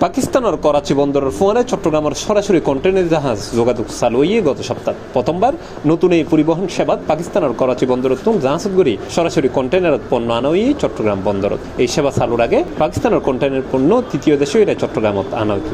পাকিস্তানের করাচি বন্দরের ফোয়ারে চট্টগ্রামের সরাসরি কন্টেইনার জাহাজ যোগাযোগ চালু হয়ে গত সপ্তাহ প্রথমবার নতুন এই পরিবহন সেবাত পাকিস্তানের করাচি বন্দরত জাহাজত গড়ি সরাসরি কন্টেইনারত পণ্য আনা হয়ে চট্টগ্রাম বন্দরত। এই সেবা চালুর আগে পাকিস্তানের কন্টেইনার পণ্য তৃতীয় দেশে এটা চট্টগ্রামত আনা হইত।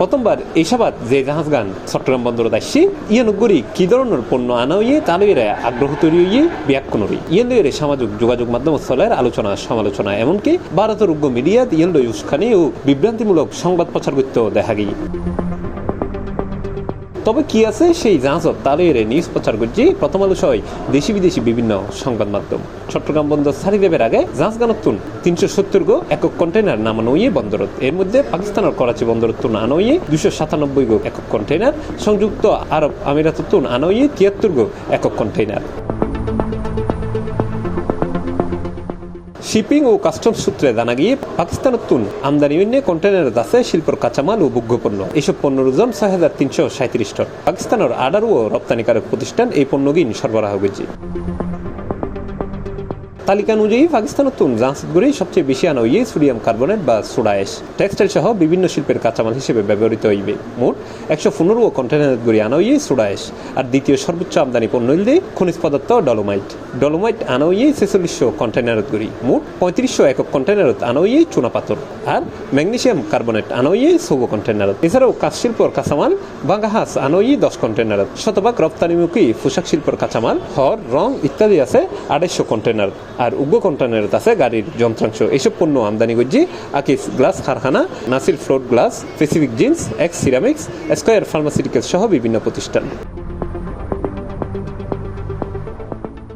প্রথমবার এই সেবাত যে জাহাজ গান চট্টগ্রাম বন্দরত আসছি ইয়ানগরি কি ধরনের পণ্য আনা হইয়ে তালুয়ের আগ্রহ তৈরি হইয়ে ব্যাখ্যান হই ইয়ানদের সামাজিক যোগাযোগ মাধ্যম স্থলের আলোচনা সমালোচনা এমনকি ভারতের উগ্র মিডিয়াত ইয়ানদ উস্কানি ও বিভ্রান্তিমূলক সংবাদ প্রচার করতে দেখা গিয়ে। তবে কি আছে সেই জাহাজত তালুয়ের নিউজ প্রচার করছি প্রথম আলো সহ দেশি বিদেশি বিভিন্ন সংবাদ মাধ্যম। চট্টগ্রাম বন্দর ছাড়ি দেবের আগে জাহাজ গানতুন 370 গো একক কন্টেইনার নামানো হইয়ে বন্দরত। এর মধ্যে পাকিস্তানের করাচি বন্দরতুন আনা হইয়ে 297 গো একক কন্টেইনার, সংযুক্ত আরব আমিরাততুন আনা হইয়ে 73 গো একক কন্টেইনার। শিপিং ও কাস্টমস সূত্রে জানা গিয়ে পাকিস্তানের আমদানি অন্যে কন্টেইনার আছে শিল্পর কাঁচামাল ও ভোগ্যপণ্য। এইসব পণ্যের ওজন 6337 টন। পাকিস্তানের আডার ও রপ্তানিকারক প্রতিষ্ঠান এই পণ্যগিন সরবরাহ করছে। তালিকা অনুযায়ী পাকিস্তানের জাহাজগুলি সবচেয়ে বেশি আনা হইয়ে সোডিয়াম কার্বনেট বা সোডা অ্যাশ, টেক্সটাইল সহ বিভিন্ন শিল্পের কাঁচামাল হিসেবে ব্যবহৃত হইবে। মোট 115 কন্টেইনারগুলি আনা হইয়ে সোডা অ্যাশ। আর দ্বিতীয় সর্বোচ্চ আমদানি পণ্য হইলে খনিজ পদার্থ ডলোমাইট আনা হইয়ে 4600 কন্টেইনারগুলি। মোট 3500 একক কন্টেইনারত আনা হইয়ে চুনা পাথর। আর ম্যাগনেসিয়াম কার্বনেট আনা হইয়ে 14 কন্টেইনারত। এছাড়াও কাঁচ শিল্পর কাঁচামাল বাঙ্গাহাস আনা হইয়ে 10 কন্টেইনারত। শতভাগ রপ্তানিমুখী পোশাক শিল্পর কাঁচামাল, হর, রং ইত্যাদি আছে 250 কন্টেইনার। আর উগ্র কন্টেইনারত আছে গাড়ির যন্ত্রাংশ। এইসব পণ্য আমদানি করছে আকিস গ্লাস কারখানা, Nasir float glass, Pacific jeans, x ceramics, square pharmaceuticals সহ বিভিন্ন প্রতিষ্ঠান।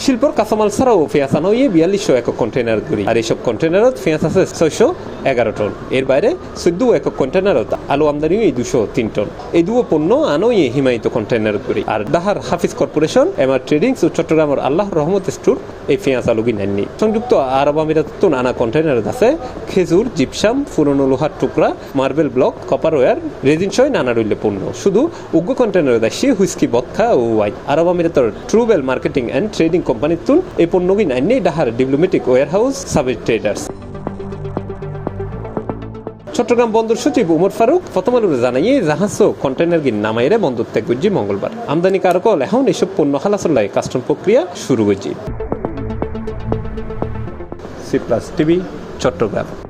শিল্পর কাঁচামাল ছাড়াও পেঁয়াজ আনা হইয়ে 4200 একক কন্টেইনার গুলি। আর এইসব কন্টেইনারত পেঁয়াজ আছে 611 টন। এর বাইরে 14 একক কন্টেইনারত আলু আমদানি হয়ে 203 টন। এই দুটো পণ্য আনা হইয়ে হিমায়িত কন্টেইনার গুলি। আর ডাহার হাফিজ কর্পোরেশন, এমআর ট্রেডিংস ও চট্টগ্রামের আল্লাহ রহমত স্টোর এই পেঁয়াজ আলুগি নেননি। সংযুক্ত আরব আমিরাত আনা কন্টেইনারত আছে খেজুর, জিপসাম, পুরনো লোহার টুকরা, marble block, copper wire, resin সহ নানা রইলে পণ্য। শুধু উগ্র কন্টেইনারত আসছে হুইস্কি, বদখা ও ওয়াইন। আরব আমিরাতের ট্রুবেল মার্কেটিং অ্যান্ড ট্রেডিং কোম্পানির এই পণ্যগিন আইনে ডাহার diplomatic warehouse sub traders. Chattogram বন্দর সচিব উমর ফারুক প্রথম আলোরে জানাইয়ে জাহাজ ও কন্টেইনার গিন নামাইরে বন্দর ত্যাগ করছে মঙ্গলবার। আমদানি কারকল এখন এসব পণ্য খালাসল্লাই কাস্টম প্রক্রিয়া শুরু করছে। C plus TV, Chittagong.